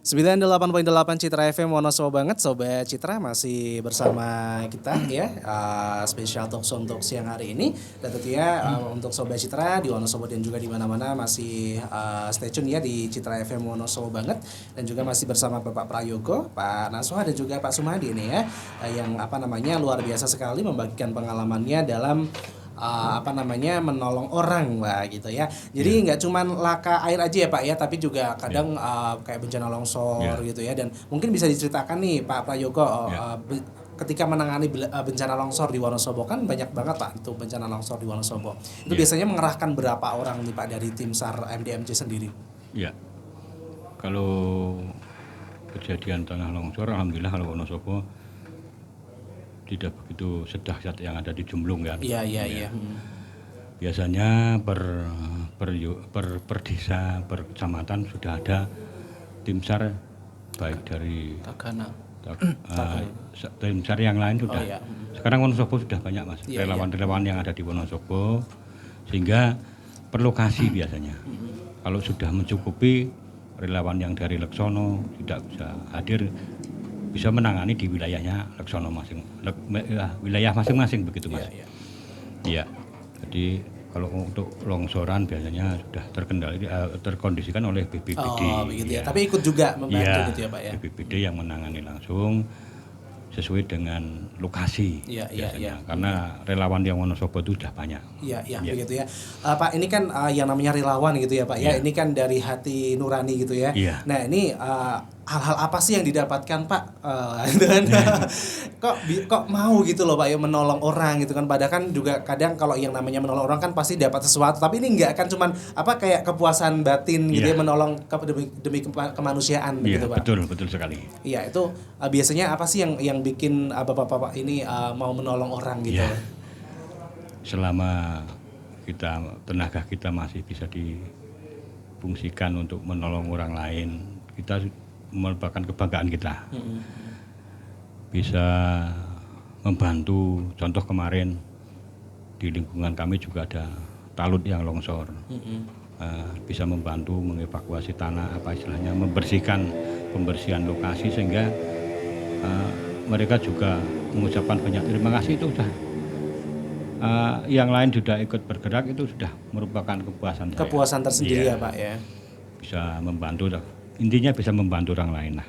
98.8 Citra FM Wonosobo banget Sobat Citra, masih bersama kita ya, spesial talk show untuk siang hari ini. Dan tentunya untuk Sobat Citra di Wonosobo dan juga di mana-mana masih stay tune ya di Citra FM Wonosobo banget. Dan juga masih bersama Bapak Prayogo, Pak Naswa dan juga Pak Sumadi nih ya, yang luar biasa sekali membagikan pengalamannya dalam menolong orang gitu ya. Jadi nggak cuman laka air aja ya Pak ya, tapi juga kadang kayak bencana longsor gitu ya. Dan mungkin bisa diceritakan nih Pak Prayogo, ketika menangani bencana longsor di Wonosobo, kan banyak banget Pak itu bencana longsor di Wonosobo. Itu biasanya mengerahkan berapa orang nih Pak dari tim SAR MDMC sendiri? Ya, kalau kejadian tanah longsor, alhamdulillah kalau Wonosobo tidak begitu sedahsyat yang ada di Jumblung kan. Iya. Biasanya per desa, per kecamatan sudah ada tim SAR, baik dari tim SAR yang lain sudah. Sekarang Wonosobo sudah banyak Mas, relawan-relawan yang ada di Wonosobo, sehingga per lokasi biasanya. Kalau sudah mencukupi, relawan yang dari Leksono tidak bisa hadir, bisa menangani di wilayahnya Leksono wilayah masing-masing begitu Mas. Iya. Jadi kalau untuk longsoran biasanya sudah terkondisikan oleh BPBD. Oh begitu ya. Tapi ikut juga membantu gitu ya Pak ya. BPBD yang menangani langsung sesuai dengan lokasi biasanya. Karena relawan yang Wonosobo itu sudah banyak. Iya. Begitu ya. Pak, ini kan yang namanya relawan gitu ya Pak ya. Ini kan dari hati nurani gitu ya. Nah ini hal-hal apa sih yang didapatkan Pak? Kok mau gitu loh Pak ya menolong orang gitu kan? Padahal kan juga kadang kalau yang namanya menolong orang kan pasti dapat sesuatu. Tapi ini enggak kan cuman kayak kepuasan batin gitu ya, menolong demi kemanusiaan gitu Pak. Betul sekali. Iya, itu biasanya apa sih yang bikin bapak-bapak ini mau menolong orang gitu? Selama tenaga kita masih bisa difungsikan untuk menolong orang lain, kita merupakan kebanggaan kita. Bisa membantu, contoh kemarin di lingkungan kami juga ada talut yang longsor. Bisa membantu mengevakuasi tanah, pembersihan lokasi, sehingga mereka juga mengucapkan banyak terima kasih. Itu sudah yang lain sudah ikut bergerak, itu sudah merupakan kepuasan tersendiri ya Pak ya. Bisa membantu, intinya bisa membantu orang lain lah.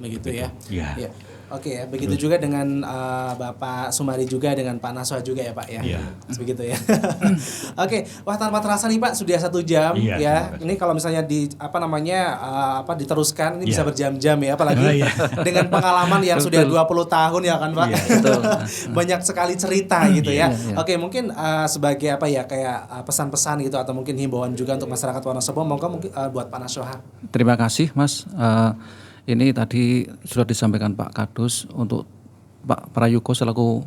Begitu ya. Iya. Oke ya, begitu juga dengan Bapak Sumadi juga, dengan Pak Naswa juga ya Pak ya. Begitu ya. Oke, wah tanpa terasa nih Pak sudah 1 jam ya. Ini kalau misalnya diteruskan ini bisa berjam-jam ya, apalagi dengan pengalaman yang sudah 20 tahun ya kan Pak. Banyak sekali cerita gitu ya. Oke, mungkin sebagai kayak pesan-pesan gitu atau mungkin himbauan juga untuk masyarakat Wonosobo, monggo mungkin buat Pak Naswa. Terima kasih Mas. Ini tadi sudah disampaikan Pak Kadus untuk Pak Prayogo selaku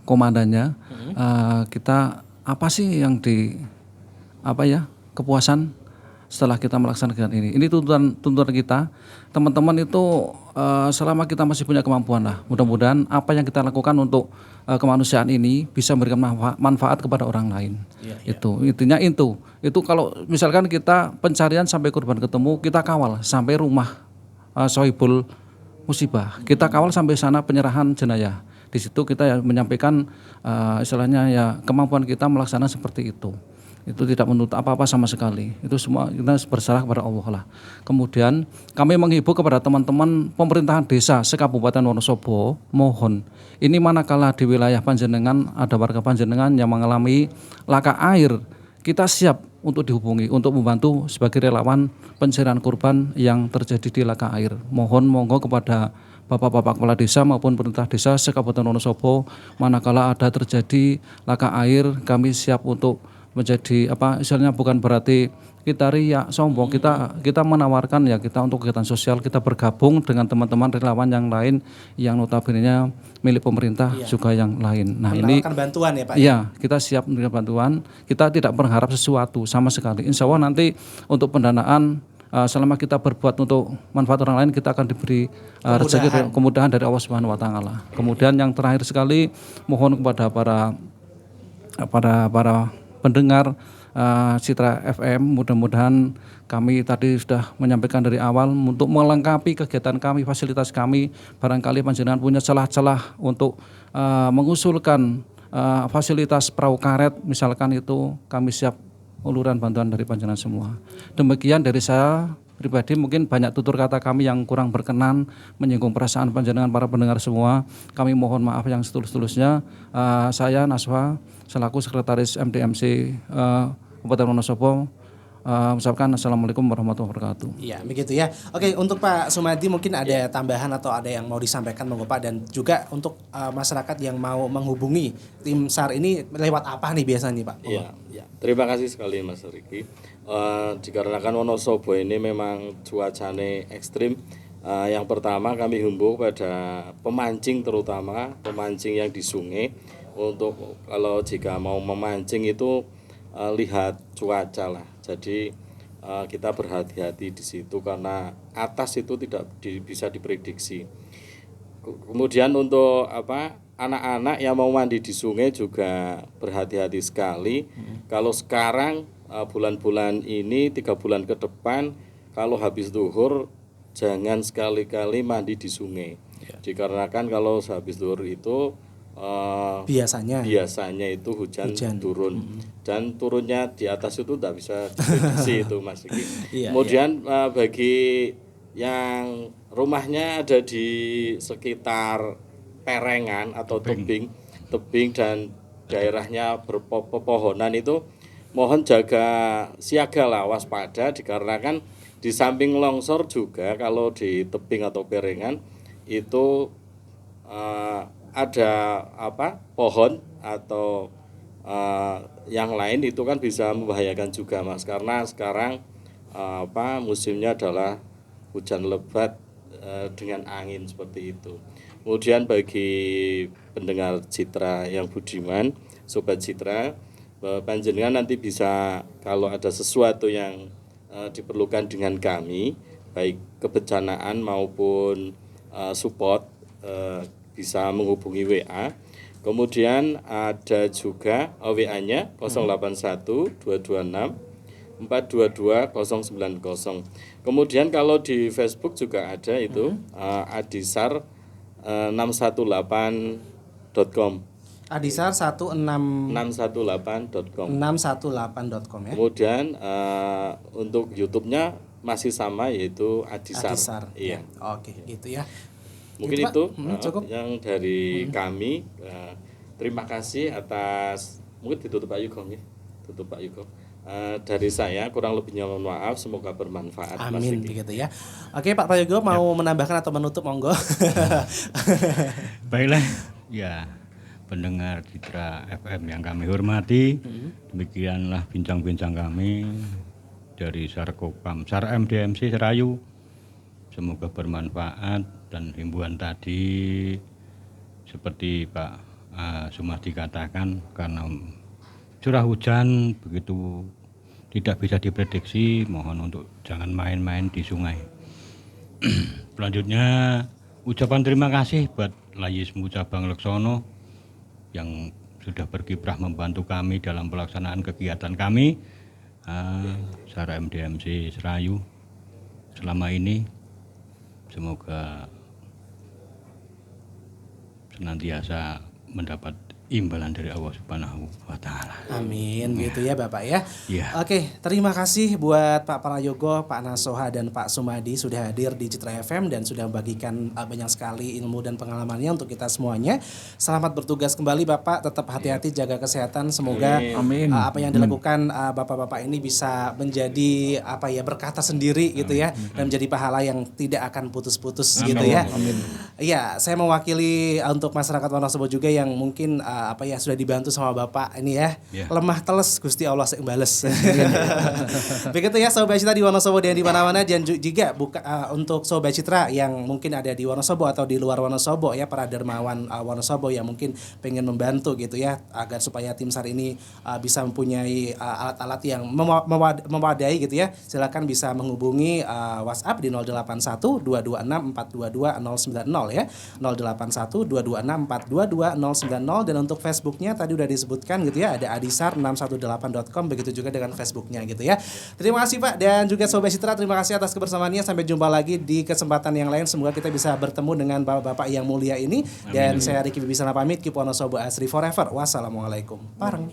komandannya. Kita apa sih yang kepuasan setelah kita melaksanakan ini. Ini tuntutan kita, teman-teman itu selama kita masih punya kemampuan lah. Mudah-mudahan apa yang kita lakukan untuk kemanusiaan ini bisa memberikan manfaat kepada orang lain. Itu intinya itu kalau misalkan kita pencarian sampai korban ketemu, kita kawal sampai rumah sohibul musibah, kita kawal sampai sana penyerahan jenazah. Di situ kita menyampaikan kemampuan kita melaksanakan seperti itu. Itu tidak menuntut apa-apa sama sekali. Itu semua kita berserah kepada Allah lah. Kemudian kami menghimbau kepada teman-teman pemerintahan desa se-Kabupaten Wonosobo, mohon ini manakala di wilayah panjenengan ada warga panjenengan yang mengalami laka air, kita siap untuk dihubungi untuk membantu sebagai relawan pencarian korban yang terjadi di laka air. Monggo kepada Bapak-bapak kepala desa maupun pemerintah desa se-Kabupaten Wonosobo, manakala ada terjadi laka air, kami siap untuk menjadi bukan berarti kita riak sombong, kita menawarkan kita untuk kegiatan sosial, kita bergabung dengan teman-teman relawan yang lain yang notabene milik pemerintah juga yang lain. Nah, ini bantuan ya Pak. Iya, kita siap memberikan bantuan. Kita tidak berharap sesuatu sama sekali. Insya Allah nanti untuk pendanaan selama kita berbuat untuk manfaat orang lain, kita akan diberi rezeki kemudahan dari Allah Subhanahu wa taala. Kemudian yang terakhir sekali, mohon kepada para pendengar Citra FM. Mudah-mudahan kami tadi sudah menyampaikan dari awal untuk melengkapi kegiatan kami, fasilitas kami. Barangkali panjenengan punya celah-celah untuk mengusulkan fasilitas perahu karet, misalkan itu kami siap uluran bantuan dari panjenengan semua. Demikian dari saya pribadi, mungkin banyak tutur kata kami yang kurang berkenan, menyinggung perasaan panjenengan para pendengar semua. Kami mohon maaf yang setulus-tulusnya. Saya Naswa selaku Sekretaris MDMC Kabupaten Wonosobo mengucapkan Assalamualaikum warahmatullahi wabarakatuh. Iya, begitu ya. Oke, untuk Pak Sumadi mungkin ada tambahan atau ada yang mau disampaikan monggo Pak, dan juga untuk masyarakat yang mau menghubungi tim SAR ini lewat apa nih biasanya Pak? Iya, ya. Terima kasih sekali Mas Riki. Dikarenakan Wonosobo ini memang cuacanya ekstrim. Yang pertama kami himbau pada pemancing, terutama pemancing yang di sungai, untuk kalau jika mau memancing itu lihat cuaca lah. Jadi kita berhati-hati di situ karena atas itu tidak bisa diprediksi. Kemudian untuk anak-anak yang mau mandi di sungai juga berhati-hati sekali. Kalau sekarang bulan-bulan ini 3 bulan ke depan, kalau habis zuhur jangan sekali-kali mandi di sungai. Dikarenakan kalau habis zuhur itu biasanya itu hujan. Turun dan turunnya di atas itu tidak bisa diprediksi itu Mas Riki. Kemudian bagi yang rumahnya ada di sekitar perengan atau tebing dan daerahnya berpepohonan itu mohon jaga siaga lah, waspada, dikarenakan di samping longsor juga kalau di tebing atau perengan itu ada pohon atau yang lain itu kan bisa membahayakan juga Mas, karena sekarang musimnya adalah hujan lebat dengan angin seperti itu. Kemudian bagi pendengar Citra yang budiman, Sobat Citra, panjenengan nanti bisa kalau ada sesuatu yang diperlukan dengan kami, baik kebencanaan maupun support, bisa menghubungi WA. Kemudian ada juga WA-nya 081 226 422 090. Kemudian kalau di Facebook juga ada itu Adisar 618.com. Adisar 618.com. 618.com ya. Kemudian untuk YouTube-nya masih sama, yaitu Adisar. Iya. Oke, gitu ya. Mungkin gitu, itu cukup yang dari kami. Terima kasih atas, mungkin ditutup Pak Yugo ya. Tutup Pak Yugo. Dari saya kurang lebihnya mohon maaf, semoga bermanfaat. Amin, begitu ya. Oke Pak Prayogo mau menambahkan atau menutup monggo. Baiklah, ya pendengar Citra FM yang kami hormati, demikianlah bincang-bincang kami dari SAR MDMC Serayu. Semoga bermanfaat, dan himbauan tadi seperti Pak Sumadi katakan, karena curah hujan begitu tidak bisa diprediksi, mohon untuk jangan main-main di sungai. Selanjutnya ucapan terima kasih buat Layismu Cabang Leksono yang sudah berkiprah membantu kami dalam pelaksanaan kegiatan kami SAR MDMC Serayu selama ini. Semoga senantiasa mendapat imbalan dari Allah Subhanahu wa Ta'ala. Amin, gitu ya Bapak ya. Ya. Oke, terima kasih buat Pak Prayogo, Pak Nasoha, dan Pak Sumadi sudah hadir di Citra FM dan sudah membagikan banyak sekali ilmu dan pengalamannya untuk kita semuanya. Selamat bertugas kembali Bapak, tetap hati-hati, jaga kesehatan. Semoga apa yang dilakukan Bapak-bapak ini bisa menjadi berkata sendiri gitu ya, dan menjadi pahala yang tidak akan putus-putus gitu ya. Iya, saya mewakili untuk masyarakat Wonosobo juga yang mungkin sudah dibantu sama Bapak ini ya. Lemah teles Gusti Allah sing bales. Begitu ya Sobat Citra di Wonosobo dan di mana-mana, dan juga untuk Sobat Citra yang mungkin ada di Wonosobo atau di luar Wonosobo ya, para dermawan Wonosobo yang mungkin pengen membantu gitu ya, agar supaya tim SAR ini bisa mempunyai alat-alat yang memadai gitu ya. Silakan bisa menghubungi WhatsApp di 081 226 422 090 ya. 081226422090 dan untuk Facebooknya tadi udah disebutkan gitu ya, ada adisar618.com, begitu juga dengan Facebooknya gitu ya. Terima kasih Pak dan juga Sobat Citra, terima kasih atas kebersamaannya. Sampai jumpa lagi di kesempatan yang lain. Semoga kita bisa bertemu dengan bapak-bapak yang mulia ini. Dan saya Riki Bibisana pamit, Keep Wonosobo Asri Forever. Wassalamualaikum. Pareng.